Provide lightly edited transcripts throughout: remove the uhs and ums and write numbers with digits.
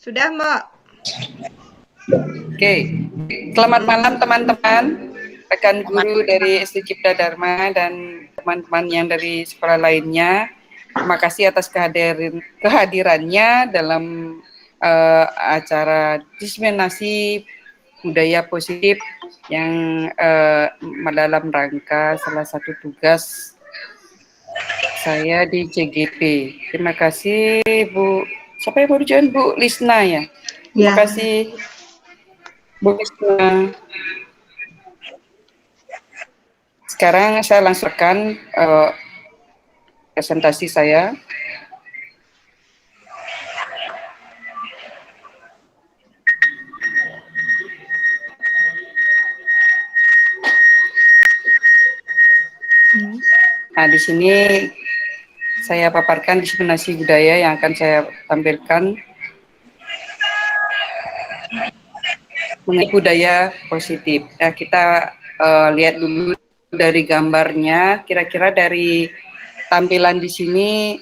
Sudah, Mbak. Oke, selamat malam teman-teman, rekan guru dari SD Cipta Dharma dan teman-teman yang dari sekolah lainnya. Terima kasih atas kehadirannya dalam acara diseminasi budaya positif yang dalam rangka salah satu tugas saya di CGP. Terima kasih Bu. Siapa yang baru join? Bu Lisna ya. Terima kasih Bu Lisna. Sekarang saya langsungkan presentasi saya. Nah, di sini saya paparkan diseminasi budaya yang akan saya tampilkan mengenai budaya positif. Nah, kita lihat dulu dari gambarnya, kira-kira dari tampilan di sini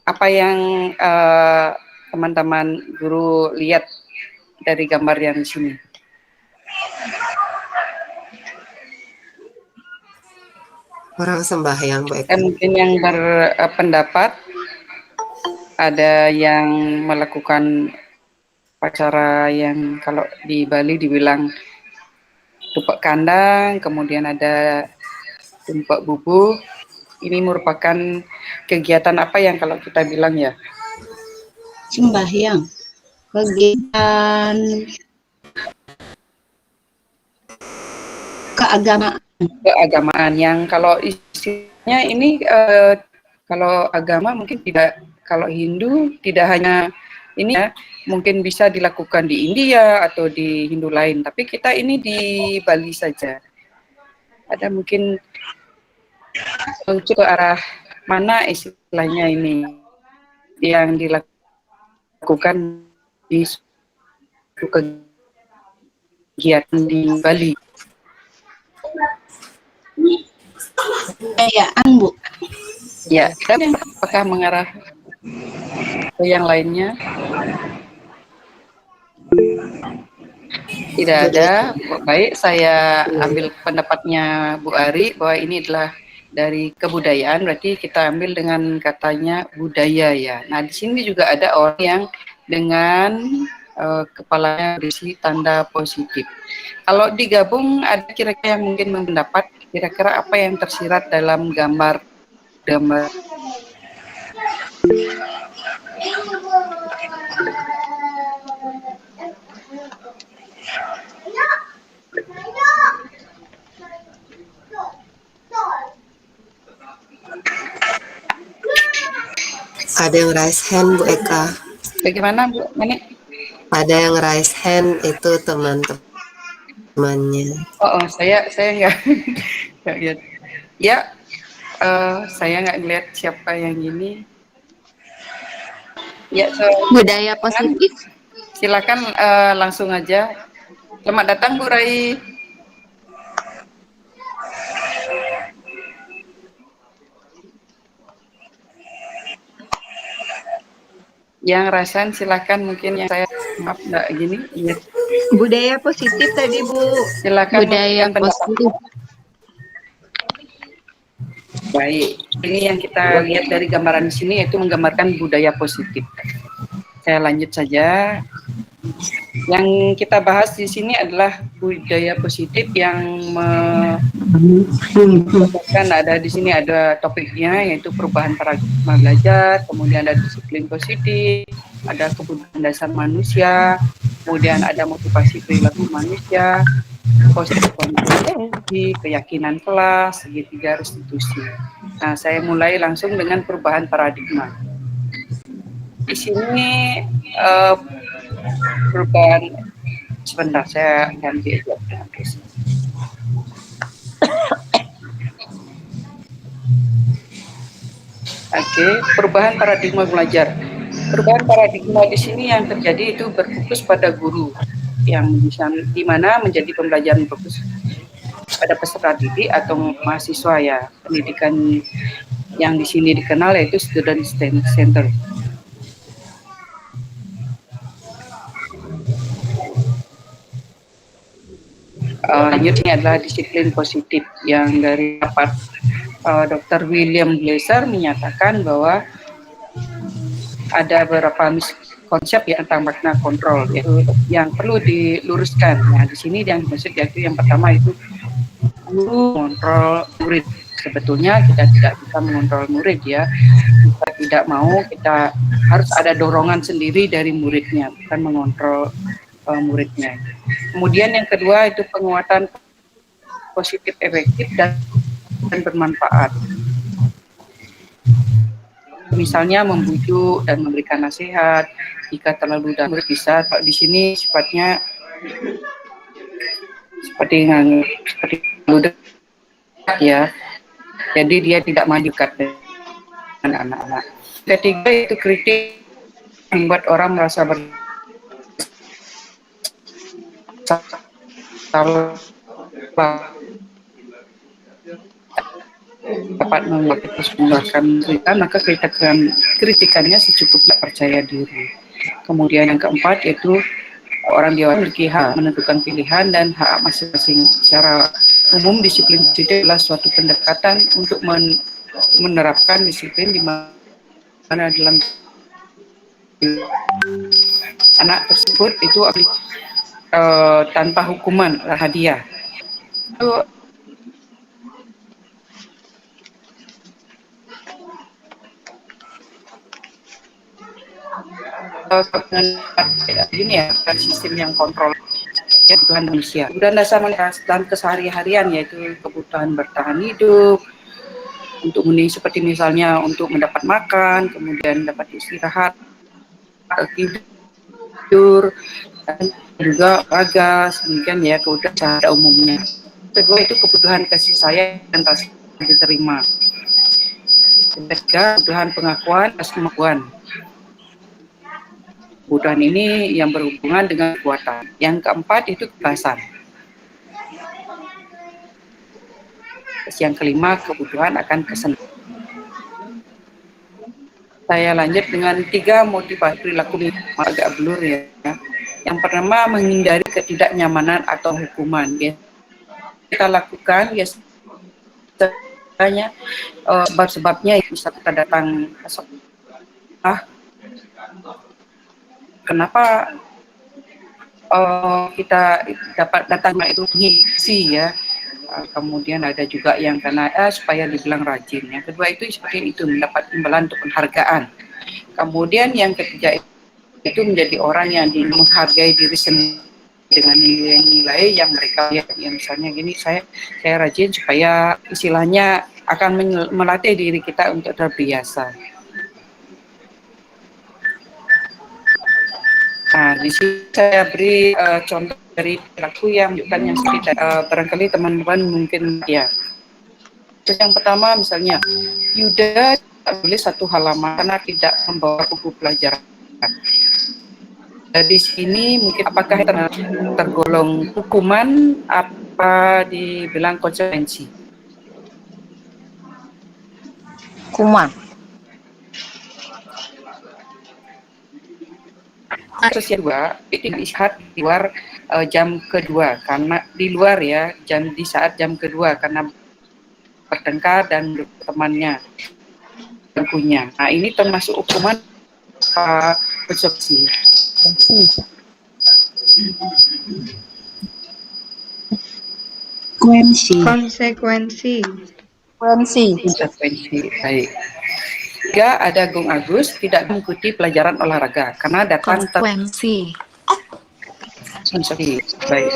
apa yang teman-teman guru lihat dari gambar yang di sini. Orang sembahyang, Bu Eka. Mungkin yang berpendapat ada yang melakukan upacara yang kalau di Bali dibilang tumpek kandang, kemudian ada tumpek bubuh. Ini merupakan kegiatan apa yang kalau kita bilang ya? Sembahyang. Kegiatan keagamaan yang kalau istilahnya ini kalau agama mungkin tidak, kalau Hindu tidak hanya ini ya, mungkin bisa dilakukan di India atau di Hindu lain, tapi kita ini di Bali saja. Ada mungkin menuju ke arah mana istilahnya ini yang dilakukan di kegiatan di Bali. Kayaan, Bu. Ya, dan apakah mengarah ke yang lainnya? Tidak ada. Baik, saya ambil pendapatnya Bu Ari bahwa ini adalah dari kebudayaan, berarti kita ambil dengan katanya budaya ya. Nah, di sini juga ada orang yang dengan kepalanya berisi tanda positif. Kalau digabung ada kira-kira yang mungkin mendapat kira-kira apa yang tersirat dalam gambar. Ada yang raise hand, Bu Eka. Bagaimana Bu Mani? Ada yang raise hand itu teman-temannya. Oh, saya nggak lihat. Ya, saya nggak lihat siapa yang ini. Ya, Budaya positif. Silakan langsung aja. Selamat datang Bu Rai. Yang rasan silakan, mungkin yang saya maaf nggak gini. Ya. Budaya positif tadi Bu. Silakan. Budaya positif. Baik, ini yang kita lihat dari gambaran di sini yaitu menggambarkan budaya positif. Saya lanjut saja. Yang kita bahas di sini adalah budaya positif yang ada di sini ada topiknya yaitu perubahan paradigma belajar, kemudian ada disiplin positif, ada kebutuhan dasar manusia, kemudian ada motivasi perilaku manusia, positif konsekuensi, keyakinan kelas, segitiga restitusi. Nah, saya mulai langsung dengan perubahan paradigma. Di sini perubahan, sebentar saya ganti aja. Oke, perubahan paradigma belajar. Perubahan paradigma di sini yang terjadi itu berfokus pada guru yang bisa di mana menjadi pembelajaran fokus pada peserta didik atau mahasiswa ya. Pendidikan yang di sini dikenal yaitu student center. Lanjutnya adalah disiplin positif yang dari rapat Dr. William Glaser menyatakan bahwa ada beberapa konsep ya tentang makna kontrol yaitu yang perlu diluruskan. Nah, di sini yang dimaksud yaitu yang pertama itu mengontrol murid. Sebetulnya kita tidak bisa mengontrol murid ya. Kita tidak mau, kita harus ada dorongan sendiri dari muridnya, bukan mengontrol muridnya. Kemudian yang kedua itu penguatan positif, efektif dan bermanfaat. Misalnya membujuk dan memberikan nasihat. Jika terlalu dalam murid bisa, di sini sifatnya seperti terlalu dekat ya. Jadi dia tidak dekat dengan anak-anak. Ketiga itu kritik membuat orang merasa bersalah, dapat mengeluarkan cerita, maka kritikannya secukupnya percaya diri. Kemudian yang keempat yaitu orang dewasa memiliki hak menentukan pilihan dan hak masing-masing. Secara umum disiplin positif adalah suatu pendekatan untuk menerapkan disiplin di mana dalam anak tersebut itu tanpa hukuman, hadiah. Itu ini ya sistem yang kontrol ya, kebutuhan manusia. Kemudian dasar dalam kesehari-harian yaitu kebutuhan bertahan hidup, untuk memenuhi seperti misalnya untuk mendapat makan, kemudian dapat istirahat, tidur, dan juga olahraga, demikian ya kebutuhan pada umumnya. Kedua itu kebutuhan kasih sayang dan rasa diterima. Ketiga kebutuhan pengakuan dan kemampuan. Kebutuhan ini yang berhubungan dengan kekuatan. Yang keempat itu kebebasan. Terus yang kelima kebutuhan akan kesenangan. Saya lanjut dengan 3 motivasi perilaku agak blur ya. Yang pertama menghindari ketidaknyamanan atau hukuman. Kita lakukan biasanya sebab-sebabnya bisa kita datang ke sekolah. Kenapa kita dapat datang itu ngisi ya. Kemudian ada juga yang karena supaya dibilang rajin. Yang kedua itu seperti itu, mendapat imbalan untuk penghargaan. Kemudian yang ketiga itu menjadi orang yang menghargai diri sendiri dengan nilai-nilai yang mereka lihat. Ya, misalnya gini, saya rajin supaya istilahnya akan melatih diri kita untuk terbiasa. Nah, di sini saya beri contoh dari perilaku yang bukan yang seperti barangkali teman-teman mungkin ya. Terus yang pertama misalnya, Yuda tulis 1 halaman karena tidak membawa buku pelajaran. Di sini mungkin apakah tergolong hukuman, apa dibilang konsekuensi? Kuman. Sosial 2 itu istirahat di luar jam kedua karena di luar ya di saat jam kedua karena bertengkar dan temannya tentunya. Nah ini termasuk hukuman konsekuensi. Konsekuensi. Baik. 3 ada Gung Agus tidak mengikuti pelajaran olahraga karena datang konsekuensi. Baik.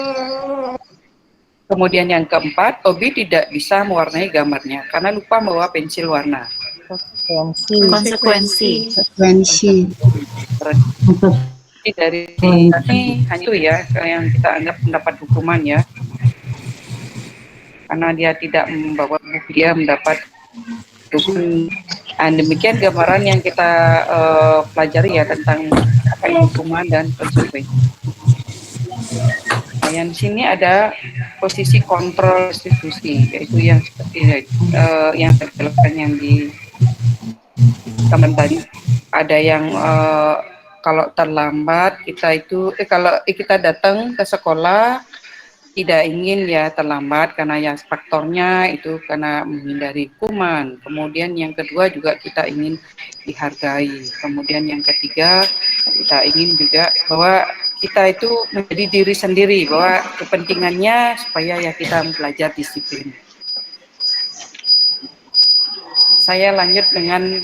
Kemudian yang keempat, Obi tidak bisa mewarnai gambarnya karena lupa membawa pensil warna. Konsekuensi. Dari ini hanya itu ya yang kita anggap mendapat hukuman ya. Karena dia tidak membawa buku, dia mendapat hukuman. Dan demikian gambaran yang kita pelajari ya tentang apa yang hukuman dan konsekuensi. Nah, yang di sini ada posisi kontrol institusi, yaitu yang seperti yang terjelaskan yang di teman tadi. Ada yang kalau terlambat kita itu kalau kita datang ke sekolah tidak ingin ya terlambat karena ya faktornya itu karena menghindari kuman. Kemudian yang kedua juga kita ingin dihargai. Kemudian yang ketiga kita ingin juga bahwa kita itu menjadi diri sendiri, bahwa kepentingannya supaya ya kita belajar disiplin. Saya lanjut dengan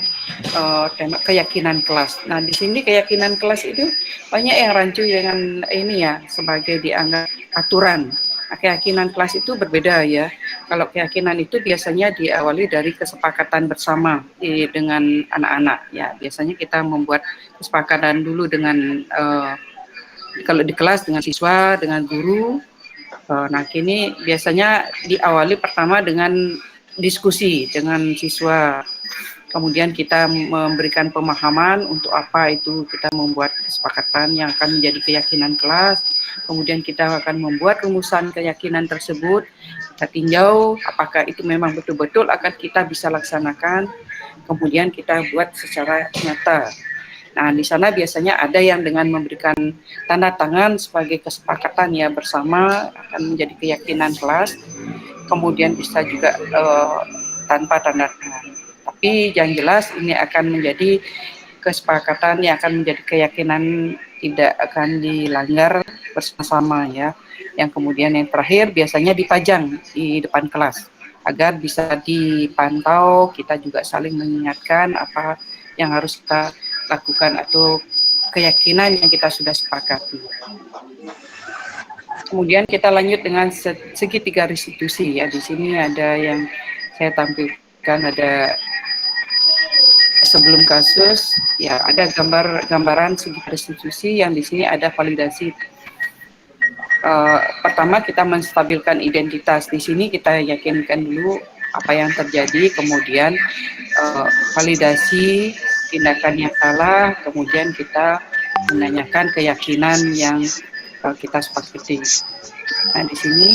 tema keyakinan kelas. Nah, di sini keyakinan kelas itu banyak yang rancu dengan ini ya, sebagai dianggap aturan. Nah, keyakinan kelas itu berbeda ya. Kalau keyakinan itu biasanya diawali dari kesepakatan bersama dengan anak-anak ya. Biasanya kita membuat kesepakatan dulu dengan kalau di kelas dengan siswa, dengan guru. Nah, kini biasanya diawali pertama dengan diskusi dengan siswa. Kemudian kita memberikan pemahaman untuk apa itu kita membuat kesepakatan yang akan menjadi keyakinan kelas. Kemudian kita akan membuat rumusan keyakinan tersebut. Kita tinjau apakah itu memang betul-betul akan kita bisa laksanakan. Kemudian kita buat secara nyata. Nah, di sana biasanya ada yang dengan memberikan tanda tangan sebagai kesepakatan ya bersama akan menjadi keyakinan kelas. Kemudian bisa juga tanpa tanda tangan. Tapi yang jelas ini akan menjadi kesepakatan yang akan menjadi keyakinan tidak akan dilanggar bersama-sama ya. Yang kemudian yang terakhir biasanya dipajang di depan kelas agar bisa dipantau, kita juga saling mengingatkan apa yang harus kita lakukan atau keyakinan yang kita sudah sepakati. Kemudian kita lanjut dengan segitiga restitusi ya. Di sini ada yang saya tampilkan, ada sebelum kasus ya, ada gambaran segitiga restitusi yang di sini ada validasi. Pertama kita menstabilkan identitas. Di sini kita yakinkan dulu apa yang terjadi, kemudian validasi tindakan yang salah, kemudian kita menanyakan keyakinan yang kita sepakati. Nah, di sini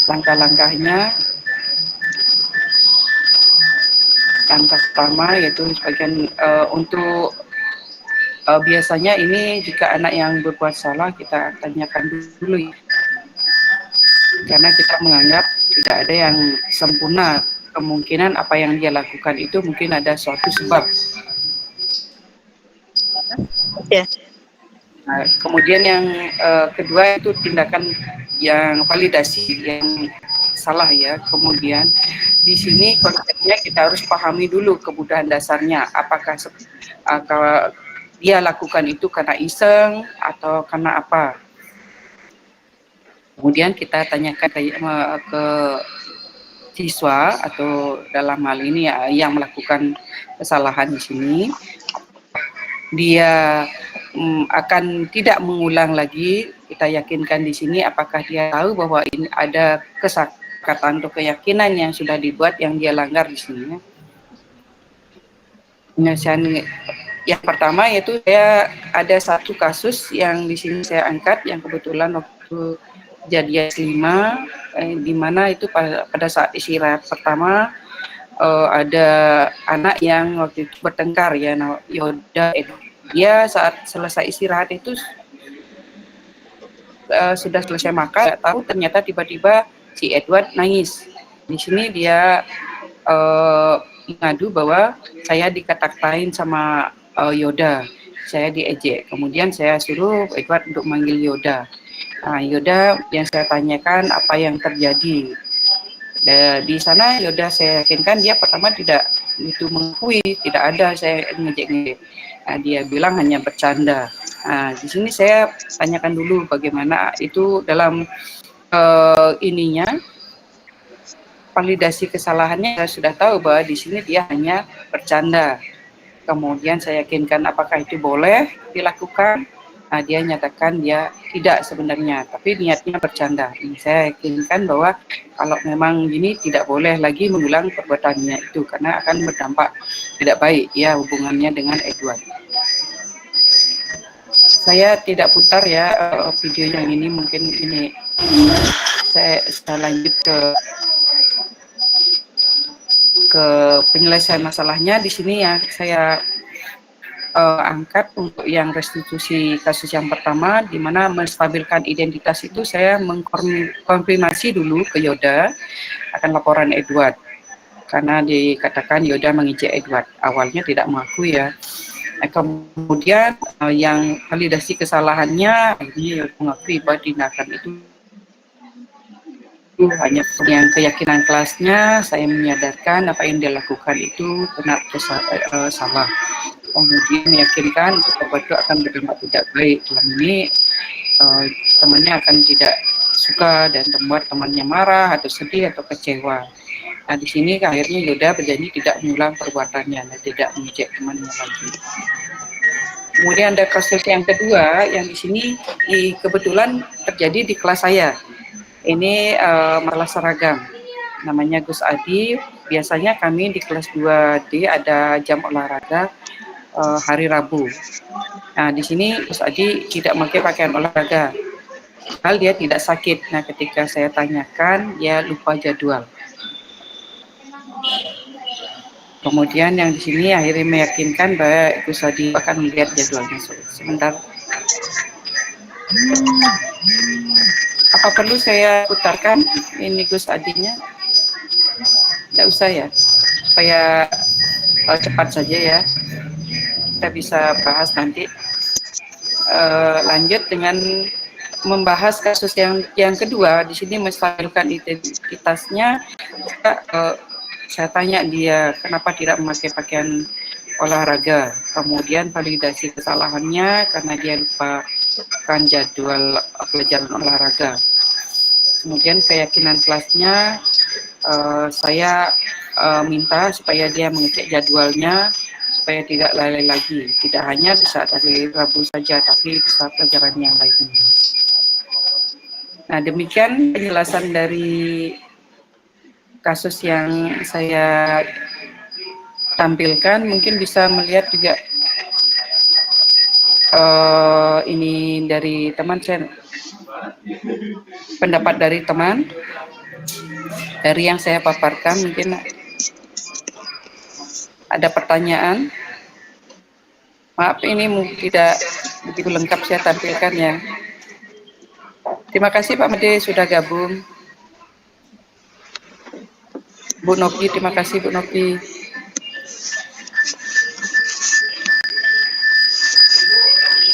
langkah-langkahnya, langkah pertama yaitu sebagian untuk biasanya ini jika anak yang berbuat salah kita tanyakan dulu ya. Karena kita menganggap tidak ada yang sempurna, kemungkinan apa yang dia lakukan itu mungkin ada suatu sebab. Ya. Nah, kemudian yang kedua itu tindakan yang validasi yang salah ya. Kemudian di sini konsepnya kita harus pahami dulu kebutuhan dasarnya. Apakah kalau dia lakukan itu karena iseng atau karena apa? Kemudian kita tanyakan ke siswa atau dalam hal ini ya, yang melakukan kesalahan di sini, dia akan tidak mengulang lagi. Kita yakinkan di sini apakah dia tahu bahwa ini ada kesepakatan atau keyakinan yang sudah dibuat yang dia langgar di sini. Yang pertama yaitu saya ada satu kasus yang di sini saya angkat yang kebetulan waktu kejadian 5 di mana itu pada saat istirahat pertama ada anak yang waktu itu bertengkar ya, Yoda dia saat selesai istirahat itu sudah selesai makan, nggak tahu ternyata tiba-tiba si Edward nangis. Di sini dia mengadu bahwa saya dikata-katain sama Yoda, saya diejek. Kemudian saya suruh Edward untuk manggil Yoda. Nah, Yoda yang saya tanyakan apa yang terjadi. Di sana Yoda saya yakinkan dia pertama tidak itu mengakui, tidak ada saya ngejek-ngejek. Nah, dia bilang hanya bercanda. Nah, di sini saya tanyakan dulu bagaimana itu dalam ininya validasi kesalahannya. Saya sudah tahu bahwa di sini dia hanya bercanda. Kemudian saya yakinkan apakah itu boleh dilakukan. Nah, dia nyatakan dia tidak sebenarnya, tapi niatnya bercanda. Saya yakinkan bahwa kalau memang ini tidak boleh lagi mengulang perbuatannya itu karena akan berdampak tidak baik ya hubungannya dengan Edward. Saya tidak putar ya video yang ini, mungkin ini saya lanjut ke penyelesaian masalahnya. Di sini ya saya angkat untuk yang restitusi kasus yang pertama, di mana menstabilkan identitas itu saya mengkonfirmasi dulu ke Yoda akan laporan Edward, karena dikatakan Yoda mengejek Edward. Awalnya tidak mengakui ya. Kemudian yang validasi kesalahannya, ini mengakui bahwa tindakan itu hanya yang keyakinan kelasnya. Saya menyadarkan apa yang dia lakukan itu benar atau salah. Kemudian meyakinkan bahwa itu akan berdampak tidak baik. Dalam ini temannya akan tidak suka dan membuat temannya marah atau sedih atau kecewa. Nah, di sini akhirnya Yoda berjanji tidak mengulang perbuatannya dan tidak mengejek temannya lagi. Kemudian ada kasus yang kedua yang di sini kebetulan terjadi di kelas saya. Ini masalah seragam. Namanya Gus Adi. Biasanya kami di kelas 2D ada jam olahraga hari Rabu. Nah, di sini Gus Adi tidak pakai pakaian olahraga. Hal dia tidak sakit. Nah, ketika saya tanyakan, dia lupa jadwal. Kemudian yang di sini akhirnya meyakinkan bahwa Gus Adi akan melihat jadwalnya. Sebentar. Apa perlu saya putarkan ini Gus Adinya? Tidak usah ya, supaya cepat saja ya. Kita bisa bahas nanti. Lanjut dengan membahas kasus yang kedua. Di sini menstabilkan identitasnya. Saya tanya dia kenapa tidak memakai pakaian olahraga. Kemudian validasi kesalahannya karena dia lupa kan jadwal pelajaran olahraga. Kemudian keyakinan kelasnya saya minta supaya dia mengecek jadwalnya supaya tidak lalai lagi, tidak hanya di saat hari Rabu saja tapi di saat pelajaran yang lainnya. Nah, demikian penjelasan dari kasus yang saya tampilkan. Mungkin bisa melihat juga ini dari teman saya, pendapat dari teman dari yang saya paparkan. Mungkin ada pertanyaan. Maaf, ini tidak begitu lengkap saya tampilkan ya. Terima kasih Pak Mede sudah gabung. Bu Nopi, terima kasih Bu Nopi.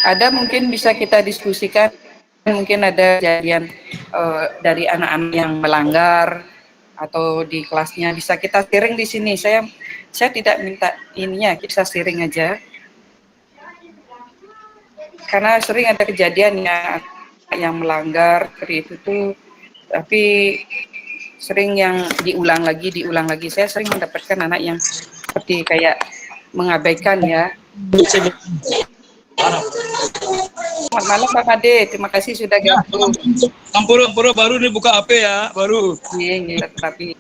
Ada mungkin bisa kita diskusikan, mungkin ada kejadian dari anak-anak yang melanggar atau di kelasnya bisa kita sharing di sini. Saya tidak minta ininya, kita sharing aja. Karena sering ada kejadian yang melanggar seperti itu tuh, tapi sering yang diulang lagi. Saya sering mendapatkan anak yang seperti kayak mengabaikan ya. Selamat malam Pak Ade, terima kasih sudah gabung. Ampura baru nih buka HP ya, baru. Iya, tapi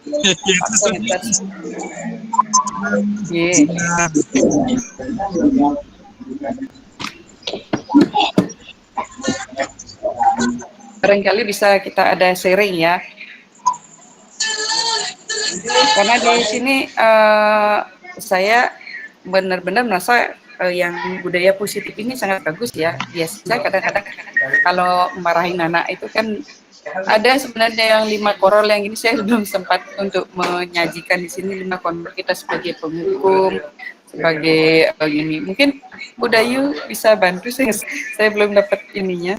barangkali bisa kita ada sharing ya. Karena di sini saya benar-benar merasa yang budaya positif ini sangat bagus ya. Biasanya kadang-kadang kalau marahin anak itu kan ada sebenarnya yang 5 korol yang ini saya belum sempat untuk menyajikan di sini 5 korol kita sebagai penghukum, sebagai ini. Mungkin Budayu bisa bantu saya belum dapat ininya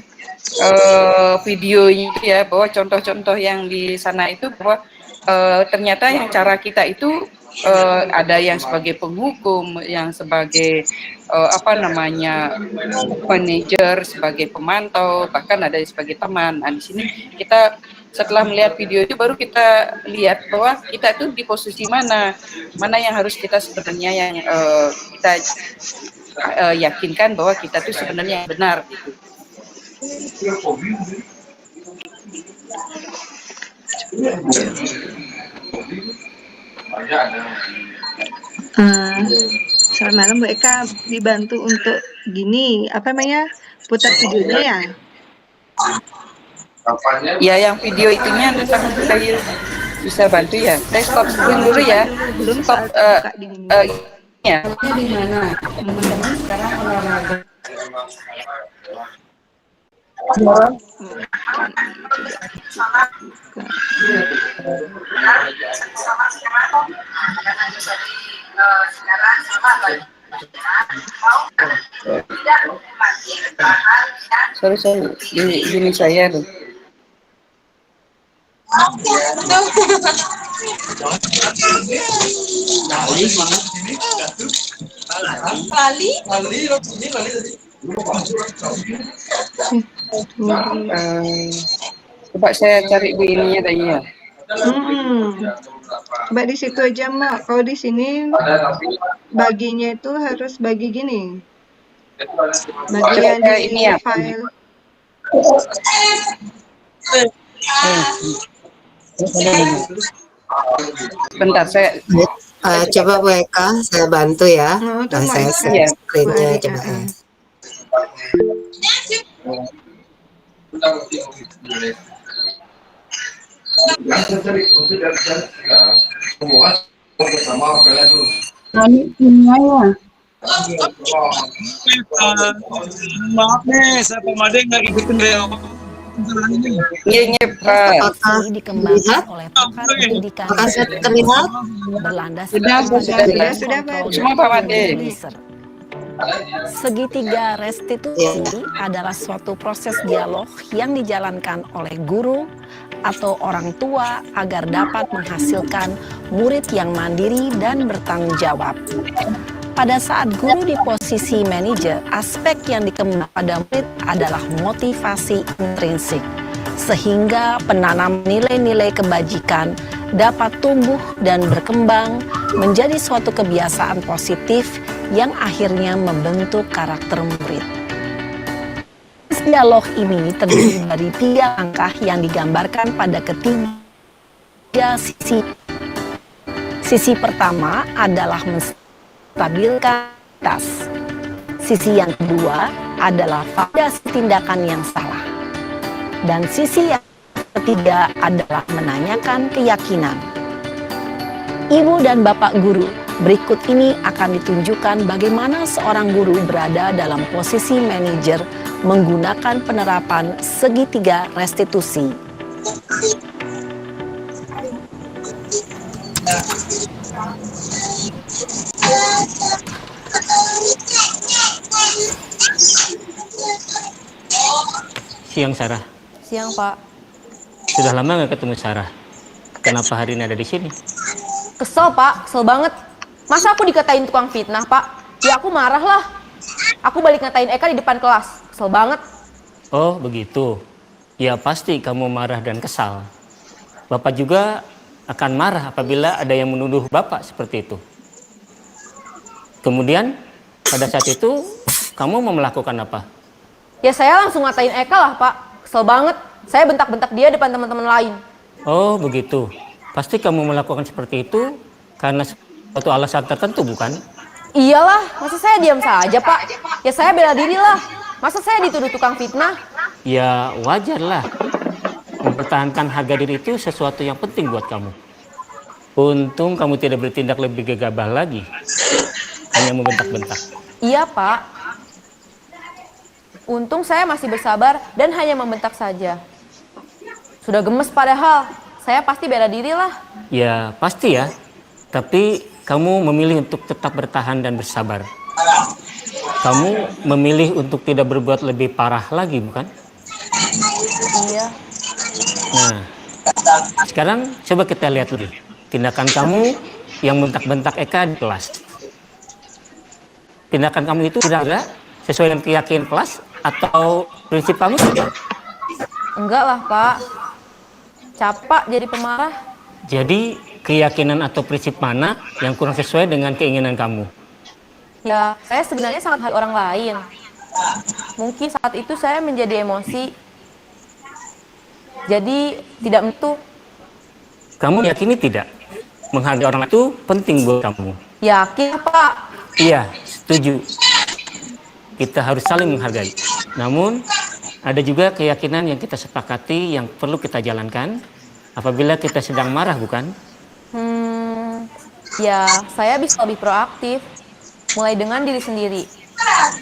videonya itu ya, bahwa contoh-contoh yang di sana itu bahwa ternyata yang cara kita itu ada yang sebagai penghukum, yang sebagai manajer, sebagai pemantau, bahkan ada yang sebagai teman. Nah, di sini kita setelah melihat video itu baru kita lihat bahwa kita itu di posisi mana yang harus kita sebenarnya yang kita yakinkan bahwa kita itu sebenarnya yang benar gitu. Selamat malam Bu Eka, dibantu untuk gini putar videonya ya? Ya, yang video itunya saya bisa bantu ya. Saya stop screen dulu ya. Belum Stop. ya di mana teman-teman sekarang olahraga sorry ini saya tuh coba saya cari di ininya tadi ya. Coba di situ aja, Mak. Kalau di sini baginya itu harus bagi gini. Bagian di ini ya. file. Bentar saya Coba Bu Eka, saya bantu ya. Oh, itu Nah, saya Mak. share screen-nya Mak, coba ya. Maaf nih, saya Pamade nggak ikutin Leo. Iya Pak. Apakah dikembangkan terlihat? oleh pakar pendidikan Apakah sudah terlihat? berlandas Sudah, sudah, Pak. Semua Pak Made. Segitiga restitusi adalah suatu proses dialog yang dijalankan oleh guru atau orang tua agar dapat menghasilkan murid yang mandiri dan bertanggung jawab. Pada saat guru di posisi manajer, aspek yang dikembangkan pada murid adalah motivasi intrinsik, sehingga penanam nilai-nilai kebajikan dapat tumbuh dan berkembang menjadi suatu kebiasaan positif yang akhirnya membentuk karakter murid. Dialog ini terdiri dari 3 langkah yang digambarkan pada ketiga sisi. Sisi pertama adalah menstabilkan tas. Sisi yang kedua adalah validasi tindakan yang salah. Dan sisi yang ketiga adalah menanyakan keyakinan. Ibu dan Bapak guru, berikut ini akan ditunjukkan bagaimana seorang guru berada dalam posisi manajer menggunakan penerapan segitiga restitusi. Siang Sarah. Siang Pak. Sudah lama nggak ketemu Sarah. Kenapa hari ini ada di sini? Kesel Pak, kesel banget. Masa aku dikatain tukang fitnah Pak? Ya aku marah lah. Aku balik ngatain Eka di depan kelas. Kesel banget. Oh begitu. Ya pasti kamu marah dan kesal. Bapak juga akan marah apabila ada yang menuduh Bapak seperti itu. Kemudian pada saat itu kamu mau melakukan apa? Ya saya langsung ngatain Eka lah Pak. Kesel banget. Saya bentak-bentak dia depan teman-teman lain. Oh begitu. Pasti kamu melakukan seperti itu karena suatu alasan tertentu bukan? Iyalah, masa saya diam saja Pak? Ya saya bela diri lah. Masa saya dituduh tukang fitnah? Ya wajar lah. Mempertahankan harga diri itu sesuatu yang penting buat kamu. Untung kamu tidak bertindak lebih gegabah lagi. Hanya membentak-bentak. Iya Pak. Untung saya masih bersabar dan hanya membentak saja. Sudah gemes padahal. Saya pasti bela diri lah. Ya pasti ya. Tapi kamu memilih untuk tetap bertahan dan bersabar. Kamu memilih untuk tidak berbuat lebih parah lagi bukan? Iya. Nah, sekarang coba kita lihat lagi. Tindakan kamu yang bentak-bentak Eka di kelas. Tindakan kamu itu kira-kira sesuai dengan keyakinan kelas atau prinsip kamu tidak? Enggak lah Pak. Capak jadi pemarah. Jadi keyakinan atau prinsip mana yang kurang sesuai dengan keinginan kamu? Ya, saya sebenarnya sangat hal orang lain. Mungkin saat itu saya menjadi emosi. Jadi tidak menentu. Kamu yakini tidak? Menghargai orang itu penting buat kamu. Yakin Pak? Iya, setuju. Kita harus saling menghargai. Namun, ada juga keyakinan yang kita sepakati yang perlu kita jalankan apabila kita sedang marah, bukan? Ya, saya bisa lebih proaktif. mulai dengan diri sendiri.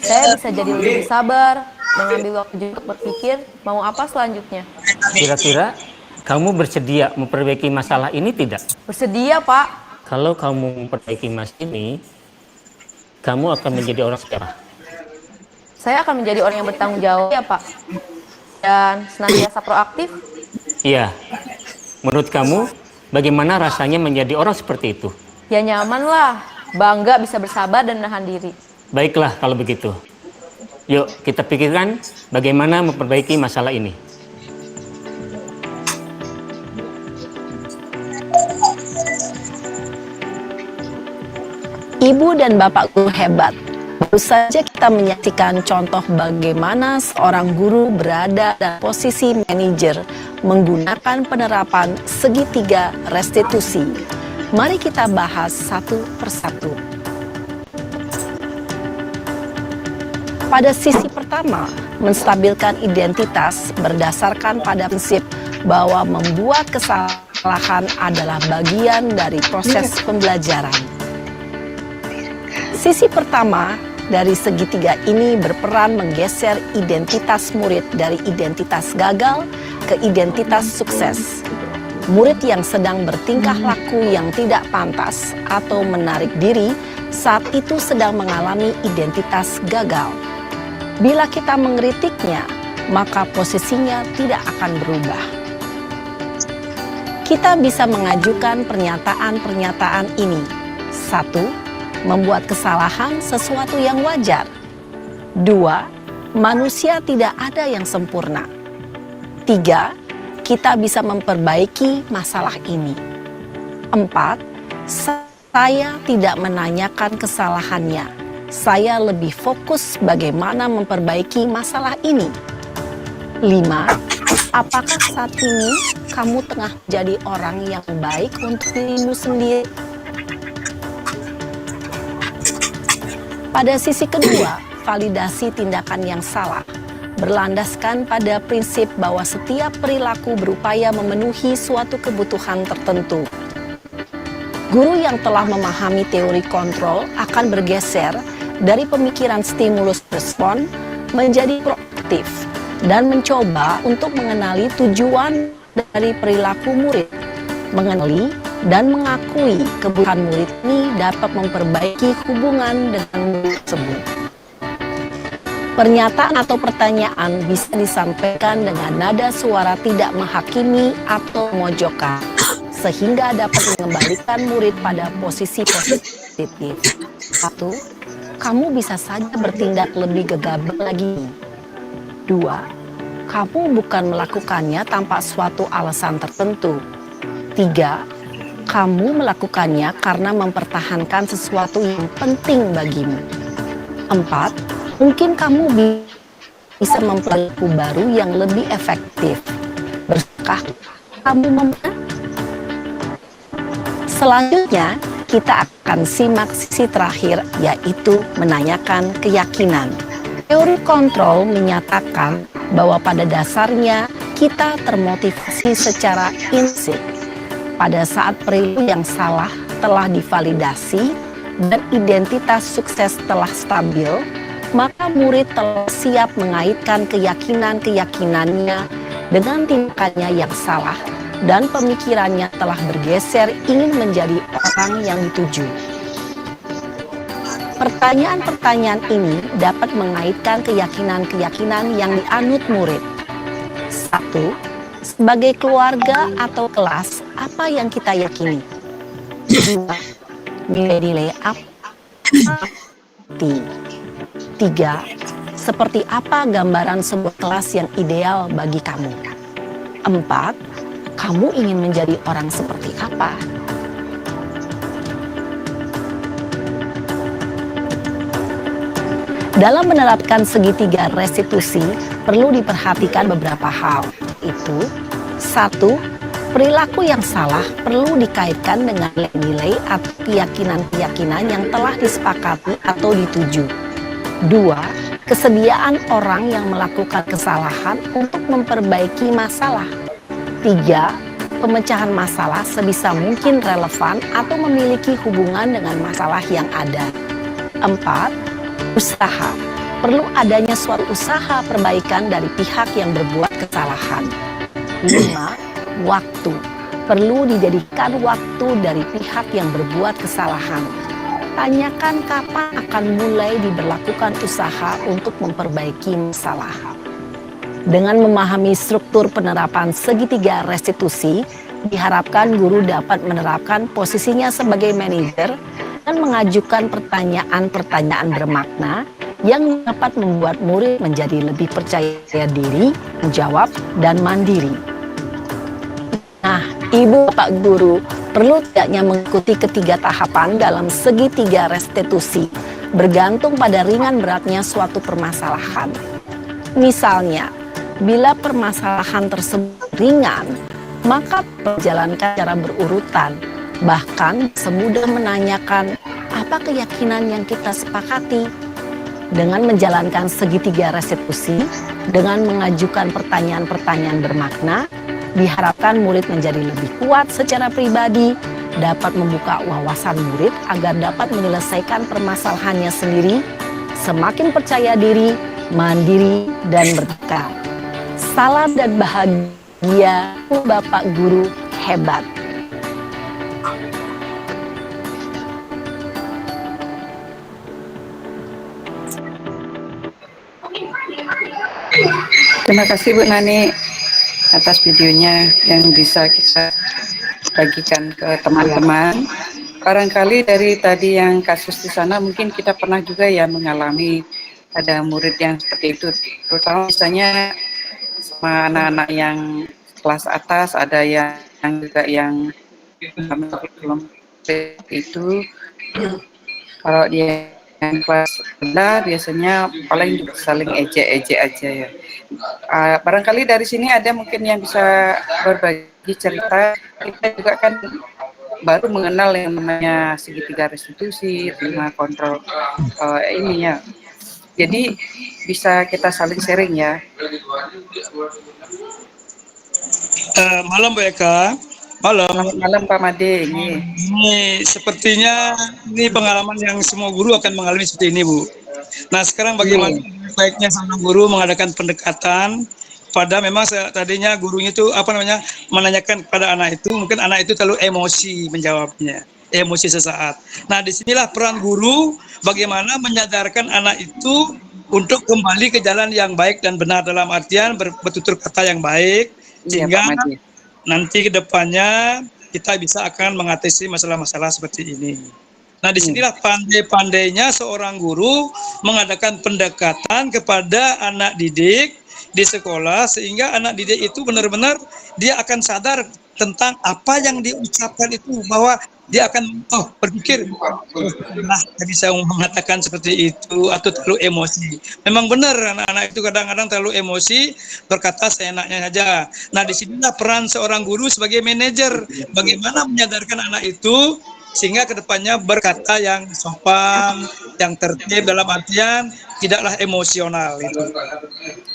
Saya bisa jadi lebih sabar, mengambil waktu untuk berpikir mau apa selanjutnya. Kira-kira kamu bersedia memperbaiki masalah ini tidak? Bersedia, Pak. Kalau kamu memperbaiki masalah ini, kamu akan menjadi orang sejarah. Saya akan menjadi orang yang bertanggung jawab, ya Pak. Dan senantiasa proaktif. Iya. Menurut kamu, bagaimana rasanya menjadi orang seperti itu? Ya nyaman lah, bangga bisa bersabar dan menahan diri. Baiklah kalau begitu. Yuk kita pikirkan bagaimana memperbaiki masalah ini. Ibu dan Bapak guru hebat. Baru saja kita menyaksikan contoh bagaimana seorang guru berada dalam posisi manajer menggunakan penerapan segitiga restitusi. Mari kita bahas satu persatu. Pada sisi pertama, menstabilkan identitas berdasarkan pada prinsip bahwa membuat kesalahan adalah bagian dari proses pembelajaran. Sisi pertama dari segitiga ini berperan menggeser identitas murid dari identitas gagal ke identitas sukses. Murid yang sedang bertingkah laku yang tidak pantas atau menarik diri saat itu sedang mengalami identitas gagal. Bila kita mengkritiknya, maka posisinya tidak akan berubah. Kita bisa mengajukan pernyataan-pernyataan ini. 1. Membuat kesalahan sesuatu yang wajar. 2. Manusia tidak ada yang sempurna. 3. Kita bisa memperbaiki masalah ini. 4. Saya tidak menanyakan kesalahannya. Saya lebih fokus bagaimana memperbaiki masalah ini. 5. Apakah saat ini kamu tengah menjadi orang yang baik untuk dirimu sendiri? Pada sisi kedua, validasi tindakan yang salah berlandaskan pada prinsip bahwa setiap perilaku berupaya memenuhi suatu kebutuhan tertentu. Guru yang telah memahami teori kontrol akan bergeser dari pemikiran stimulus respon menjadi proaktif dan mencoba untuk mengenali tujuan dari perilaku murid, mengenali dan mengakui kebutuhan murid ini dapat memperbaiki hubungan dengan murid tersebut. Pernyataan atau pertanyaan bisa disampaikan dengan nada suara tidak menghakimi atau memojokkan, sehingga dapat mengembalikan murid pada posisi positif. 1. Kamu bisa saja bertindak lebih gegabah lagi. 2. Kamu bukan melakukannya tanpa suatu alasan tertentu. 3. Kamu melakukannya karena mempertahankan sesuatu yang penting bagimu. 4. Mungkin kamu bisa mempelajari baru yang lebih efektif. Berkah kamu memperoleh? Selanjutnya, kita akan simak sisi terakhir, yaitu menanyakan keyakinan. Teori kontrol menyatakan bahwa pada dasarnya kita termotivasi secara intrinsik. Pada saat perilaku yang salah telah divalidasi dan identitas sukses telah stabil, maka murid telah siap mengaitkan keyakinan-keyakinannya dengan tindakannya yang salah dan pemikirannya telah bergeser ingin menjadi orang yang dituju. Pertanyaan-pertanyaan ini dapat mengaitkan keyakinan-keyakinan yang dianut murid. 1. Sebagai keluarga atau kelas, apa yang kita yakini? 2. Nilai-nilai apa? 3. Seperti apa gambaran sebuah kelas yang ideal bagi kamu? 4. Kamu ingin menjadi orang seperti apa? Dalam menerapkan segitiga restitusi, perlu diperhatikan beberapa hal. Itu 1. Perilaku yang salah perlu dikaitkan dengan nilai atau keyakinan-keyakinan yang telah disepakati atau dituju. 2. Kesediaan orang yang melakukan kesalahan untuk memperbaiki masalah. 3. Pemecahan masalah sebisa mungkin relevan atau memiliki hubungan dengan masalah yang ada. 4. Usaha. Perlu adanya suatu usaha perbaikan dari pihak yang berbuat kesalahan. 5. Waktu. Perlu dijadikan waktu dari pihak yang berbuat kesalahan. Tanyakan kapan akan mulai diberlakukan usaha untuk memperbaiki masalah. Dengan memahami struktur penerapan segitiga restitusi, diharapkan guru dapat menerapkan posisinya sebagai manajer dan mengajukan pertanyaan-pertanyaan bermakna yang dapat membuat murid menjadi lebih percaya diri, menjawab, dan mandiri. Nah, Ibu Bapak Guru perlu tidaknya mengikuti ketiga tahapan dalam segitiga restitusi, bergantung pada ringan beratnya suatu permasalahan. Misalnya, bila permasalahan tersebut ringan, maka dijalankan secara berurutan. Bahkan semudah menanyakan apa keyakinan yang kita sepakati. Dengan menjalankan segitiga restitusi, dengan mengajukan pertanyaan-pertanyaan bermakna, diharapkan murid menjadi lebih kuat secara pribadi, dapat membuka wawasan murid agar dapat menyelesaikan permasalahannya sendiri, semakin percaya diri, mandiri, dan bertekad. Salam dan bahagia, Bapak Guru hebat. Terima kasih Bu Nani atas videonya yang bisa kita bagikan ke teman-teman. Barangkali dari tadi yang kasus di sana mungkin kita pernah juga ya mengalami ada murid yang seperti itu, terutama misalnya sama anak-anak yang kelas atas, ada yang juga yang belum itu. Kalau dia yang kelas rendah biasanya paling saling ejek-ejek aja ya. Barangkali dari sini ada mungkin yang bisa berbagi cerita. Kita juga kan baru mengenal yang namanya segitiga restitusi, terima kontrol ininya. Jadi bisa kita saling sharing ya. Malam Bu Eka. Malam. Selamat malam Pak Made. Ini sepertinya ini pengalaman yang semua guru akan mengalami seperti ini Bu. Nah sekarang bagaimana baiknya seorang guru mengadakan pendekatan pada memang tadinya gurunya itu menanyakan kepada anak itu, mungkin anak itu terlalu emosi menjawabnya, emosi sesaat. Nah disinilah peran guru bagaimana menyadarkan anak itu untuk kembali ke jalan yang baik dan benar, dalam artian bertutur kata yang baik, sehingga nanti ke depannya kita bisa akan mengatasi masalah-masalah seperti ini. Nah disinilah pandai-pandainya seorang guru mengadakan pendekatan kepada anak didik di sekolah, sehingga anak didik itu benar-benar dia akan sadar tentang apa yang diucapkan itu, bahwa dia akan berpikir, bisa mengatakan seperti itu atau terlalu emosi. Memang benar anak-anak itu kadang-kadang terlalu emosi, berkata seenaknya saja. Nah disinilah peran seorang guru sebagai manajer, bagaimana menyadarkan anak itu sehingga kedepannya berkata yang sopan, yang tertib, dalam artian tidaklah emosional itu.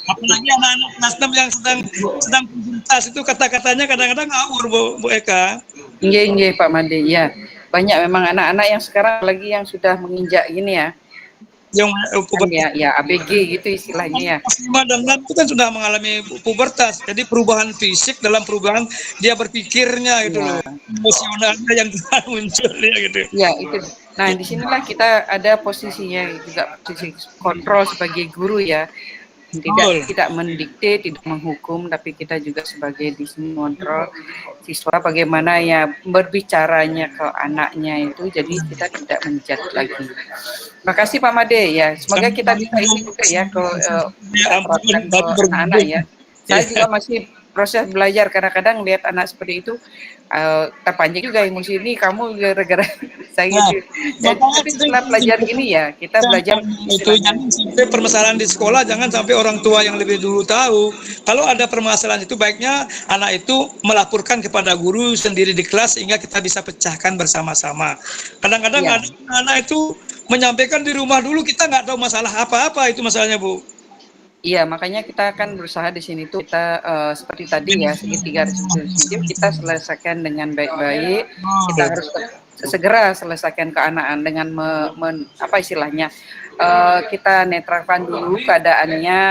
Apalagi anak-anak Nasdem yang sedang pintas itu kata-katanya kadang-kadang ngawur Bu Eka. Iya Pak Made, ya banyak memang anak-anak yang sekarang lagi yang sudah menginjak gini ya, yang ya ABG gitu istilahnya ya. 5 dan 6 itu kan sudah mengalami pubertas, jadi perubahan fisik dalam perubahan dia berpikirnya gitu loh, emosionalnya yang muncul ya gitu. Ya itu. Nah disinilah kita ada posisinya juga, posisi kontrol sebagai guru ya. Tidak mendikte, tidak menghukum, tapi kita juga sebagai di sini mengontrol siswa bagaimana ya berbicaranya ke anaknya itu, jadi kita tidak menjat lagi. Terima kasih Pak Made ya, semoga kita bisa ini juga ya ke anak-anak ya. Saya juga masih proses belajar, kadang-kadang lihat anak seperti itu terpancing juga emosi, ini kamu gara-gara saya gitu. Jadi setelah belajar gini ya, kita belajar itu jangan sampai permasalahan di sekolah, jangan sampai orang tua yang lebih dulu tahu. Kalau ada permasalahan itu baiknya anak itu melaporkan kepada guru sendiri di kelas sehingga kita bisa pecahkan bersama-sama. Kadang-kadang ada anak itu menyampaikan di rumah dulu, kita nggak tahu masalah apa-apa itu masalahnya Bu. Iya, makanya kita akan berusaha di sini tuh kita seperti tadi ya, segitiga restitusi kita selesaikan dengan baik-baik. Kita harus segera selesaikan keanaan dengan apa istilahnya, kita netralkan dulu keadaannya.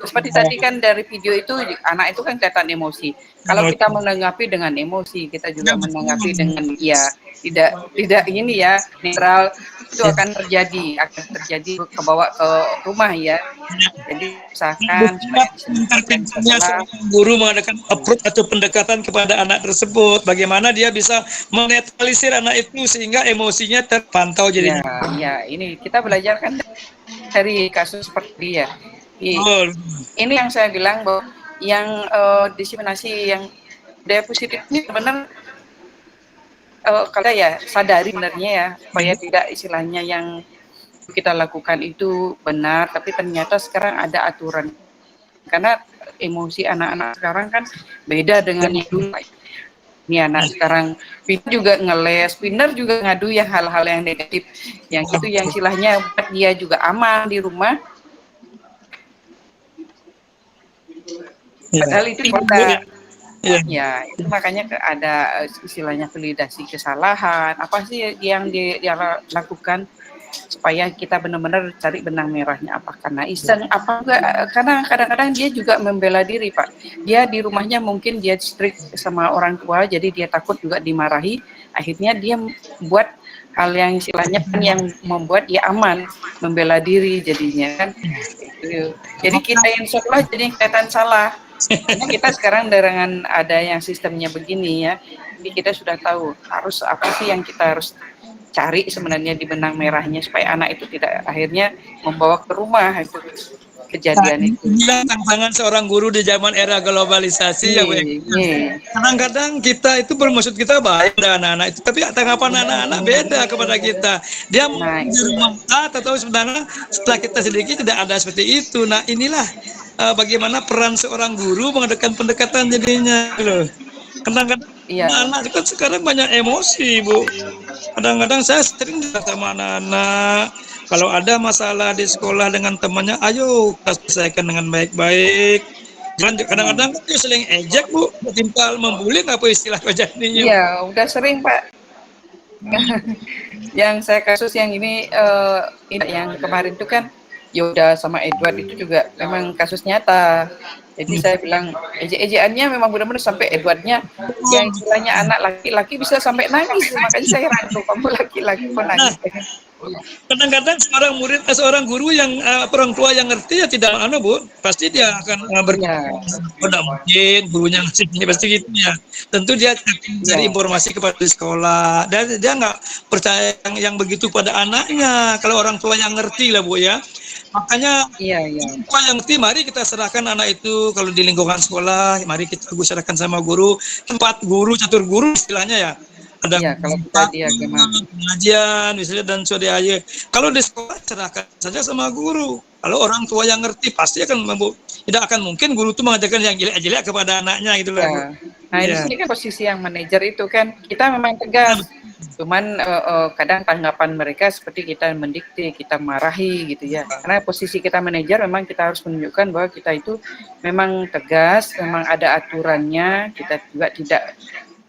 Seperti tadi kan dari video itu, anak itu kan kelihatan emosi. Kalau kita menanggapi dengan emosi, kita juga menanggapi dengan tidak ini ya, netral, itu akan terjadi kebawa ke rumah ya. Jadi usahakan seorang guru mengadakan approach atau pendekatan kepada anak tersebut, bagaimana dia bisa menetralisir anak itu sehingga emosinya terpantau jadinya. Ya, ini kita belajar kan dari kasus seperti dia. Ini yang saya bilang bahwa yang diseminasi yang budaya positif ini benar kalau ya sadari sebenarnya ya, supaya tidak istilahnya yang kita lakukan itu benar, tapi ternyata sekarang ada aturan. Karena emosi anak-anak sekarang kan beda dengan yang dulu. Ini anak sekarang juga ngeles, pinter juga ngadu ya hal-hal yang negatif. Yang itu yang istilahnya buat dia juga aman di rumah. Padahal itu kita ya, itu makanya ada istilahnya validasi kesalahan. Apa sih yang dia lakukan supaya kita benar-benar cari benang merahnya, apa karena iseng, apa enggak, karena kadang-kadang dia juga membela diri, Pak. Dia di rumahnya mungkin dia strict sama orang tua, jadi dia takut juga dimarahi, akhirnya dia buat hal yang istilahnya yang membuat dia aman, membela diri jadinya kan. Jadi kita yang sekolah jadi kelihatan salah. Karena kita sekarang dengan ada yang sistemnya begini ya, jadi kita sudah tahu harus apa sih yang kita harus cari sebenarnya di benang merahnya supaya anak itu tidak akhirnya membawa ke rumah itu kejadian itu. Inilah tantangan seorang guru di zaman era globalisasi ya, kadang-kadang kita itu bermaksud kita baik pada anak-anak itu, tapi tanggapan anak-anak beda kepada kita. Dia bermanfaat atau sebenarnya setelah kita sedikit tidak ada seperti itu. Nah inilah bagaimana peran seorang guru mengadakan pendekatan jadinya loh. Kadang-kadang anak kan sekarang banyak emosi, Bu. Kadang-kadang saya sering sama anak-anak, kalau ada masalah di sekolah dengan temannya, ayo kita selesaikan dengan baik-baik. Kadang-kadang dia sering ejek, Bu, timpal membuli, apa istilah kejadiannya? Iya, udah sering, Pak. Yang saya kasus yang ini yang kemarin itu kan Yoda sama Edward itu juga memang kasus nyata. Jadi saya bilang ejek-ejekannya memang benar-benar sampai Edwardnya yang istilahnya anak laki-laki bisa sampai nangis. Makanya saya rangkul, kamu laki-laki kok nangis. Kadang-kadang seorang guru yang orang tua yang ngerti ya tidak Bu, pasti dia akan tidak mungkin gurunya ngasih ini pasti gitu ya. Tentu dia cari informasi kepada sekolah dan dia nggak percaya yang begitu pada anaknya. Kalau orang tua yang ngerti lah Bu ya. Makanya apa yang ngerti, mari kita serahkan anak itu kalau di lingkungan sekolah, mari kita serahkan sama guru, tempat guru, catur guru istilahnya ya. Ada kalau kita pengajian misalnya dan sebagainya. Kalau di sekolah serahkan saja sama guru. Kalau orang tua yang ngerti pasti akan tidak akan mungkin guru itu mengajarkan yang jelek-jelek kepada anaknya gitu loh. Nah di sini kan posisi yang manajer itu kan kita memang tegas. Cuman kadang tanggapan mereka seperti kita mendikte, kita marahi gitu ya. Karena posisi kita manajer memang kita harus menunjukkan bahwa kita itu memang tegas, memang ada aturannya, kita juga tidak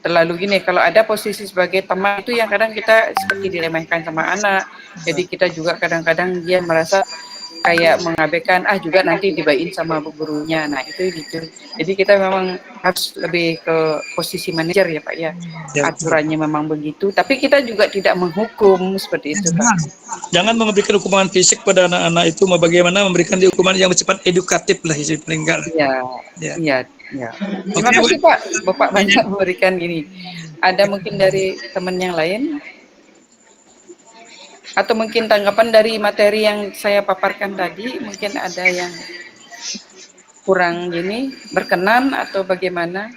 terlalu gini. Kalau ada posisi sebagai teman itu yang kadang kita seperti diremehkan sama anak. Jadi kita juga kadang-kadang dia merasa kayak mengabaikan, juga nanti dibain sama gurunya. Nah itu gitu. Jadi kita memang harus lebih ke posisi manajer ya Pak ya. Aturannya memang begitu. Tapi kita juga tidak menghukum seperti itu Pak. Jangan memberikan hukuman fisik pada anak-anak itu, bagaimana memberikan hukuman yang bersifat edukatif lah paling enggak. Iya. Terima kasih Pak. Bapak banyak memberikan ini. Ada mungkin dari teman yang lain? Atau mungkin tanggapan dari materi yang saya paparkan tadi, mungkin ada yang kurang gini, berkenan atau bagaimana?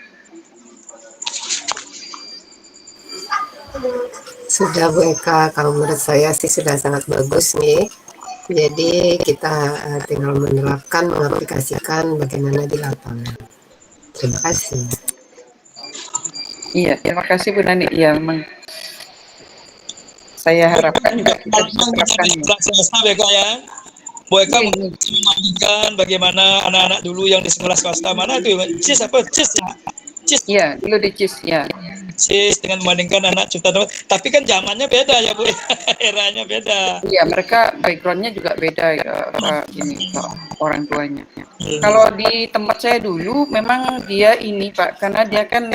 Sudah Bu Eka, kalau menurut saya sih sudah sangat bagus nih. Jadi kita tinggal menerapkan, mengaplikasikan bagaimana di lapangan. Terima kasih. Iya, terima kasih Bu Nani. Iya, memang saya harapkan juga kita bisa terapkan ya. Bu Eka membandingkan bagaimana anak-anak dulu yang di sekolah swasta mana itu CIS apa CIS ya? CIS. Iya, dulu di CIS ya. persis dengan membandingkan anak ciptaan. Tapi kan zamannya beda ya Bu, eranya beda. Iya, mereka backgroundnya juga beda ya, Pak, gini, orang tuanya. Kalau di tempat saya dulu, memang dia ini Pak, karena dia kan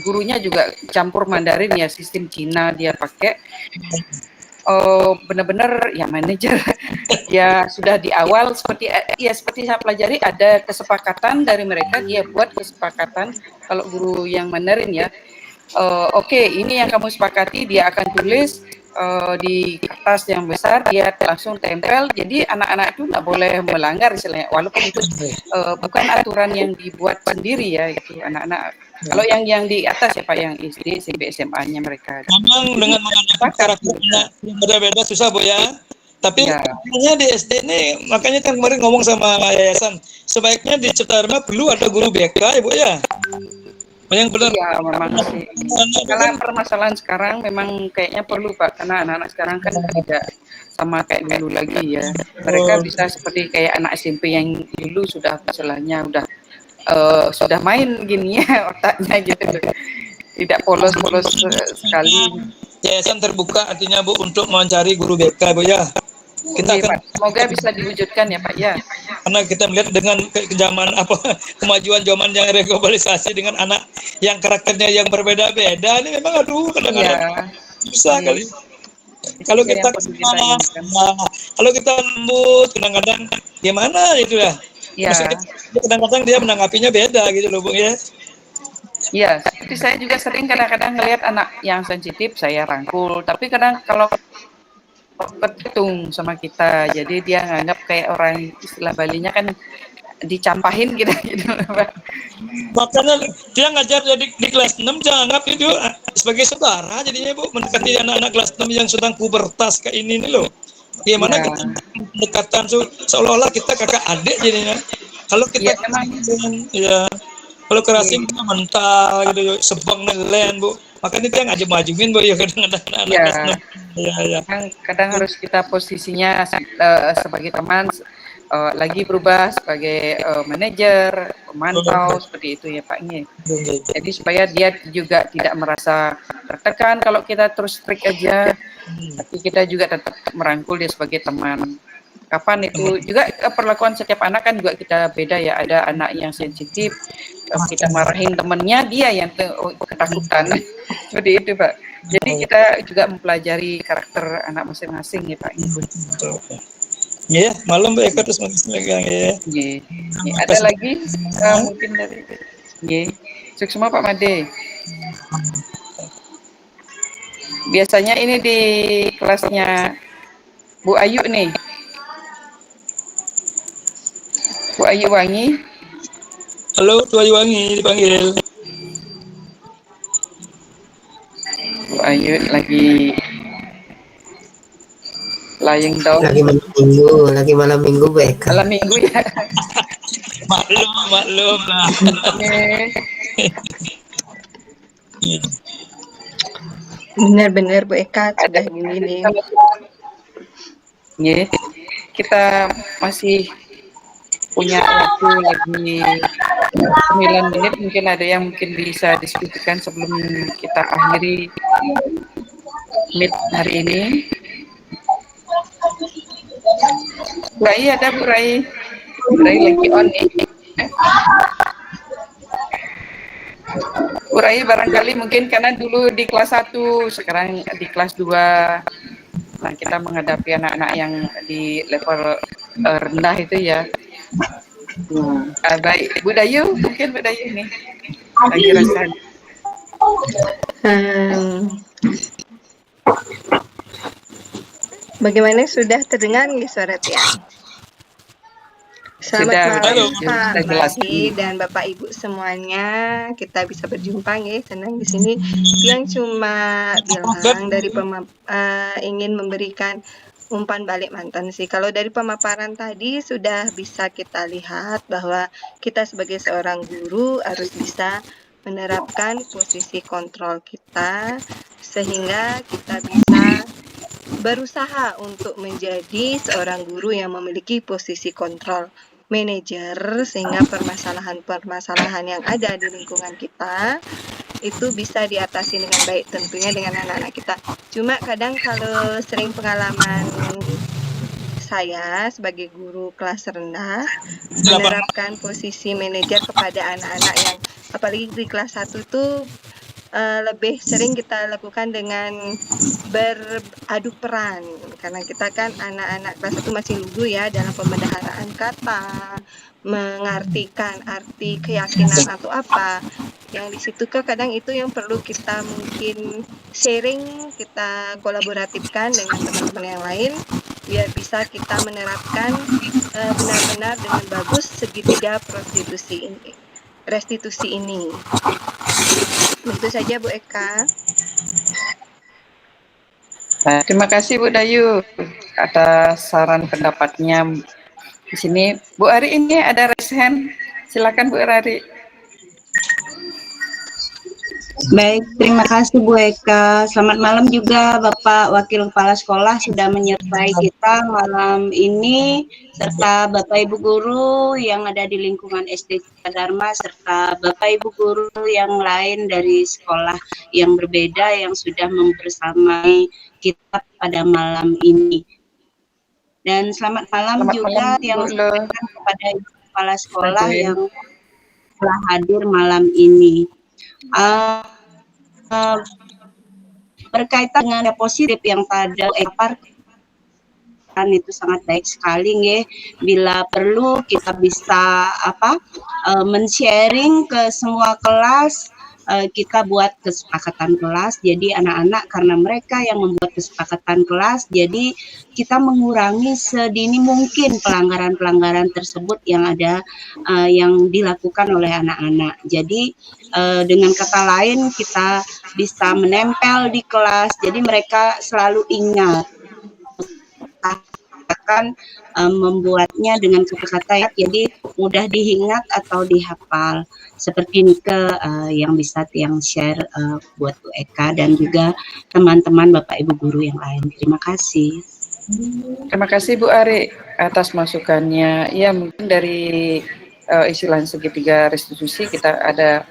gurunya juga campur Mandarin ya, sistem Cina dia pakai. Benar-benar ya manajer ya sudah di awal seperti saya pelajari ada kesepakatan dari mereka, dia buat kesepakatan kalau guru yang Mandarin ya, oke, ini yang kamu sepakati, dia akan tulis di kertas yang besar, dia langsung tempel, jadi anak-anak itu nggak boleh melanggar istilahnya, walaupun itu bukan aturan yang dibuat sendiri ya, itu anak-anak. Kalau yang di atas ya Pak, yang SD, SMP, SMA-nya mereka. Memang dengan mengadakan karakternya yang beda-beda susah Bu ya. Tapi sebenarnya di SD ini, makanya kan kemarin ngomong sama yayasan, sebaiknya di Cipta Dharma perlu ada guru BK ya Bu ya. Yang benar. Iya, memang sih. Karena permasalahan sekarang memang kayaknya perlu Pak, karena anak-anak sekarang kan tidak sama kayak dulu lagi ya. Mereka bisa seperti kayak anak SMP yang dulu sudah masalahnya sudah main gini ya otaknya gitu, tidak polos-polos sekali. Yayasan terbuka artinya Bu untuk mencari guru BK Bu ya. Kita akan, Pak, semoga bisa diwujudkan ya Pak ya. Karena kita melihat dengan zaman kemajuan zaman yang globalisasi dengan anak yang karakternya yang berbeda-beda ini memang kadang-kadang susah kali. Kalau kita kalau kita lembut kadang-kadang gimana gitu ya. Kadang-kadang dia menanggapinya beda gitu loh Bu ya. Iya, seperti saya juga sering kadang-kadang ngelihat anak yang sensitif saya rangkul, tapi kadang kalau ketung sama kita, jadi dia nganggap kayak orang istilah Balinya kan dicampahin gitu. Makanya dia ngajar jadi di kelas 6 dia anggap itu sebagai saudara jadinya Bu, mendekati anak-anak kelas 6 yang sedang pubertas kayak ini nih loh. Gimana kita pendekatan seolah-olah kita kakak adik jadinya. Kalau kita kalau kerasin kita mental gitu, sebang nelen Bu. Makanya dia ngajum-ngajumin Bu ya kadang-kadang anak-anak. Kadang harus kita posisinya sebagai teman, lagi berubah sebagai manajer, pemantau seperti itu ya Pak. Jadi supaya dia juga tidak merasa tertekan kalau kita terus strict aja, tapi kita juga tetap merangkul dia sebagai teman. Kapan itu juga perlakuan setiap anak kan juga kita beda ya, ada anak yang sensitif, kita marahin temennya dia yang ketakutan seperti itu Pak. Jadi kita juga mempelajari karakter anak masing-masing ya Pak. Ya, malam Bu Eka terus megang ya. Ada lagi mungkin dari Suksma Pak Made. Biasanya ini di kelasnya Bu Ayu nih. Bu Ayu Wangi. Halo, Bu Ayu Wangi dipanggil. Bu Ayu lagi lying down. Lagi malam minggu Bu Eka. Malam minggu ya. Maklum lah. Benar-benar Bu Eka sudah gini. Kita masih punya waktu lagi 9 menit, mungkin ada yang mungkin bisa diskusikan sebelum kita akhiri meet hari ini. Bu Rai ada Bu Rai? Bu Rai lagi on nih. Bu Rai barangkali mungkin karena dulu di kelas 1, sekarang di kelas 2. Nah, kita menghadapi anak-anak yang di level rendah itu ya. Baik, Bu Dayu, mungkin Bu Dayu nih lagi rasakan. Bagaimana, sudah terdengar nih suara Tiang? Selamat malam Pak Made dan Bapak Ibu semuanya. Kita bisa berjumpa ya, senang di sini. Tiang cuma bilang dari ingin memberikan umpan balik mantan sih. Kalau dari pemaparan tadi sudah bisa kita lihat bahwa kita sebagai seorang guru harus bisa menerapkan posisi kontrol kita sehingga kita bisa berusaha untuk menjadi seorang guru yang memiliki posisi kontrol manajer, sehingga permasalahan-permasalahan yang ada di lingkungan kita itu bisa diatasi dengan baik tentunya dengan anak-anak kita. Cuma kadang kalau sering pengalaman saya sebagai guru kelas rendah menerapkan posisi manajer kepada anak-anak yang apalagi di kelas 1 itu lebih sering kita lakukan dengan beradu peran karena kita kan anak-anak kelas 1 masih lugu ya dalam pembendaharaan kata, mengartikan arti keyakinan atau apa. Yang di situ kadang itu yang perlu kita mungkin sharing, kita kolaboratifkan dengan teman-teman yang lain biar bisa kita menerapkan benar-benar dengan bagus segitiga restitusi ini. Begitu saja Bu Eka. Nah, terima kasih Bu Dayu atas saran pendapatnya. Di sini Bu Ari ini ada raise hand. Silakan Bu Ari. Baik, terima kasih Bu Eka. Selamat malam juga Bapak Wakil Kepala Sekolah sudah menyertai kita malam ini, serta Bapak Ibu Guru yang ada di lingkungan SD Dharma, serta Bapak Ibu Guru yang lain dari sekolah yang berbeda yang sudah membersamai kita pada malam ini. Dan selamat malam juga yang disampaikan kepada Ibu Kepala Sekolah yang telah hadir malam ini. Berkaitan dengan yang positif yang pada itu sangat baik sekali nggih. Bila perlu kita bisa men-sharing ke semua kelas, kita buat kesepakatan kelas. Jadi anak-anak karena mereka yang membuat kesepakatan kelas, jadi kita mengurangi sedini mungkin pelanggaran-pelanggaran tersebut yang ada yang dilakukan oleh anak-anak. Jadi dengan kata lain kita bisa menempel di kelas. Jadi mereka selalu ingat. Akan membuatnya dengan kata-kata jadi mudah diingat atau dihafal. Seperti ini yang bisa Tiang share buat Bu Eka dan juga teman-teman Bapak Ibu Guru yang lain. Terima kasih. Terima kasih Bu Ari atas masukannya. Ya mungkin dari istilah segitiga restitusi kita ada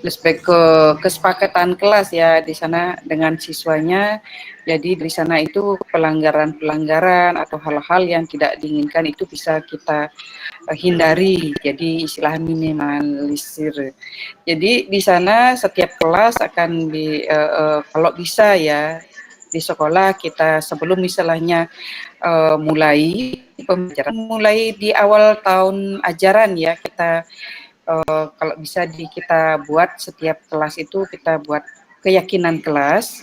flashback ke kesepakatan kelas ya di sana dengan siswanya. Jadi di sana itu pelanggaran-pelanggaran atau hal-hal yang tidak diinginkan itu bisa kita hindari. Jadi istilah minimalisir. Jadi di sana setiap kelas akan kalau bisa ya di sekolah kita sebelum misalnya mulai pembelajaran mulai di awal tahun ajaran ya kita kalau bisa kita buat setiap kelas itu kita buat keyakinan kelas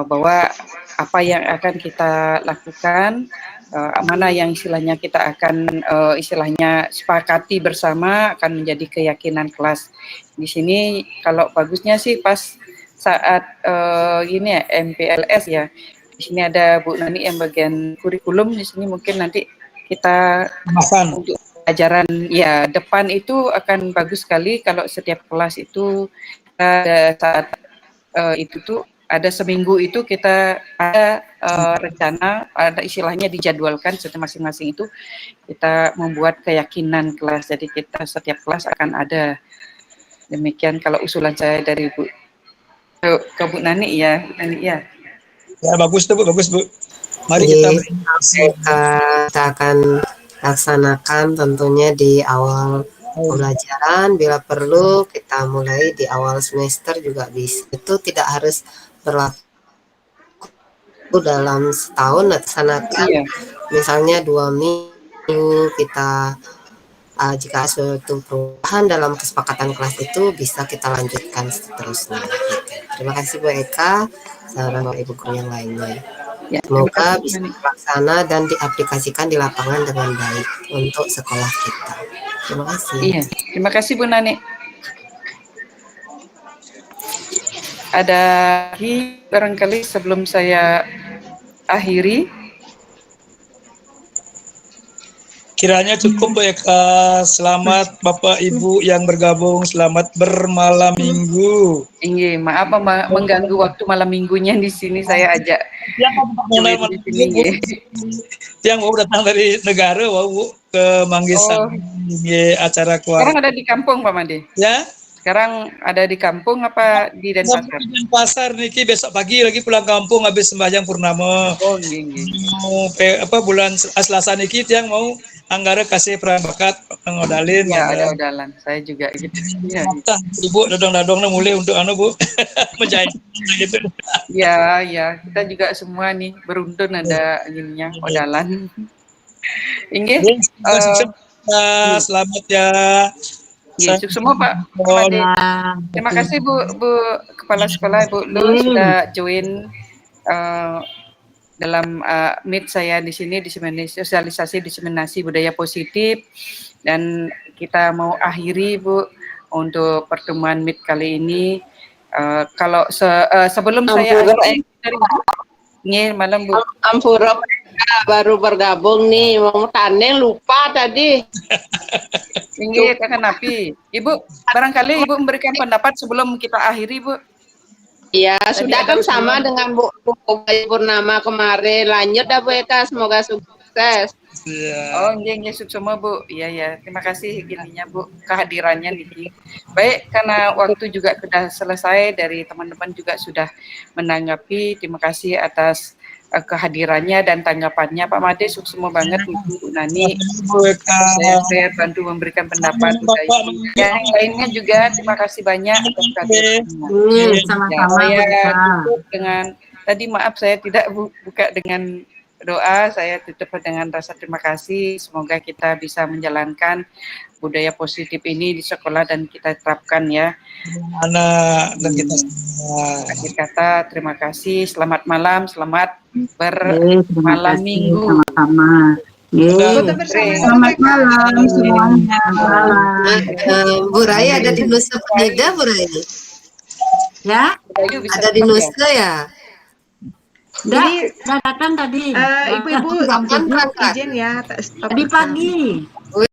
bahwa apa yang akan kita lakukan, mana yang istilahnya kita akan istilahnya sepakati bersama akan menjadi keyakinan kelas. Di sini kalau bagusnya sih pas saat ini ya MPLS ya. Di sini ada Bu Nani yang bagian kurikulum. Di sini mungkin nanti kita untuk ajaran ya depan itu akan bagus sekali kalau setiap kelas itu ada saat itu tuh ada seminggu itu kita ada rencana, ada istilahnya dijadwalkan setiap masing-masing itu kita membuat keyakinan kelas. Jadi kita setiap kelas akan ada. Demikian kalau usulan saya dari Bu ke Bu Nani ya, Nani ya. Ya bagus tuh Bu, bagus Bu. Mari kita akan laksanakan tentunya di awal pembelajaran. Bila perlu kita mulai di awal semester juga bisa. Itu tidak harus berlaku dalam setahun, laksanakan misalnya 2 minggu kita jika suatu perubahan dalam kesepakatan kelas itu bisa kita lanjutkan seterusnya. Terima kasih Bu Eka, saudara Ibu Guru yang lainnya. Semoga bisa terlaksana dan diaplikasikan di lapangan dengan baik untuk sekolah kita. Terima kasih. Iya, terima kasih Bu Nani. Ada lagi barangkali sebelum saya akhiri? Kiranya cukup Bu Eka. Selamat Bapak Ibu yang bergabung. Selamat bermalam minggu. Iya, maaf mengganggu waktu malam minggunya di sini saya ajak. Yang mau datang dari negara mau ke Manggisan acara keluarga. Sekarang ada di kampung Pak Made. Ya. Sekarang ada di kampung apa di Denpasar? Di Denpasar niki besok pagi lagi pulang kampung habis sembahyang purnama. Oh, nggih. Mau bulan Selasa niki tiang mau anggara kasih bakat ngodalin. Ya, ada odalan. Saya juga gitu. Ya, Ibu dadong-dadongnya mulai untuk Bu menjahit gitu. Ya, kita juga semua nih beruntun ada ininya odalan. Inggih. Selamat ya. Sukses semua Pak. Terima kasih Bu Kepala Sekolah Bu Lu sudah join dalam meet saya di sini sosialisasi diseminasi budaya positif, dan kita mau akhiri Bu untuk pertemuan meet kali ini. Kalau sebelum saya akhiri dari malam Bu. Ampura baru bergabung nih, mau tanya lupa tadi. Ini Kakak Napi. Ibu, barangkali Ibu memberikan pendapat sebelum kita akhiri, Bu. Iya, sudah kan sama dengan Bu Purnama kemarin. Lanjut dah Bu Eka, semoga sukses. Oh, nggih sukses semua Bu. Iya. Terima kasih gininya Bu, kehadirannya nih. Baik, karena waktu juga sudah selesai, dari teman-teman juga sudah menanggapi. Terima kasih atas kehadirannya dan tanggapannya. Pak Made sukses semua banget, Bu Nani. Saya bantu memberikan pendapat. Yang lainnya juga terima kasih banyak atas kehadirannya. Sama-sama. Saya tutup dengan tadi, maaf saya tidak buka dengan doa, saya tutup dengan rasa terima kasih. Semoga kita bisa menjalankan budaya positif ini di sekolah dan kita terapkan ya. Anak dan kita semua. Akhir kata terima kasih. Selamat malam, selamat bermalam minggu. Sama-sama. Selamat malam semuanya. Bu Raya ada di Nusa Penida, Bu Raya? Ya, Ada di Nusa ya? udah datang tadi. Ibu-ibu Kapan berangkat? izin ya, tak stop Tadi pagi.